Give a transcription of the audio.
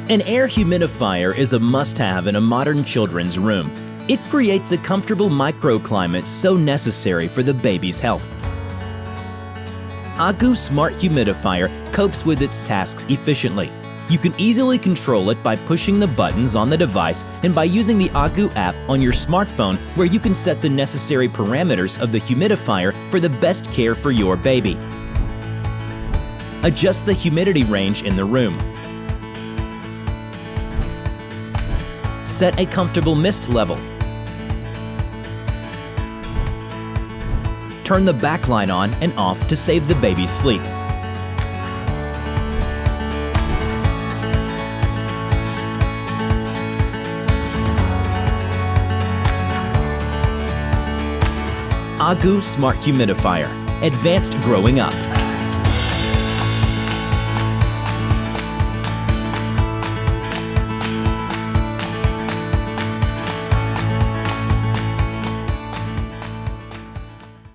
An air humidifier is a must-have in a modern children's room. It creates a comfortable microclimate so necessary for the baby's health. AGU Smart Humidifier copes with its tasks efficiently. You can easily control it by pushing the buttons on the device and by using the AGU app on your smartphone, where you can set the necessary parameters of the humidifier for the best care for your baby. Adjust the humidity range in the room. Set a comfortable mist level. Turn the backlight on and off to save the baby's sleep. AGU Smart Humidifier. Advanced growing up.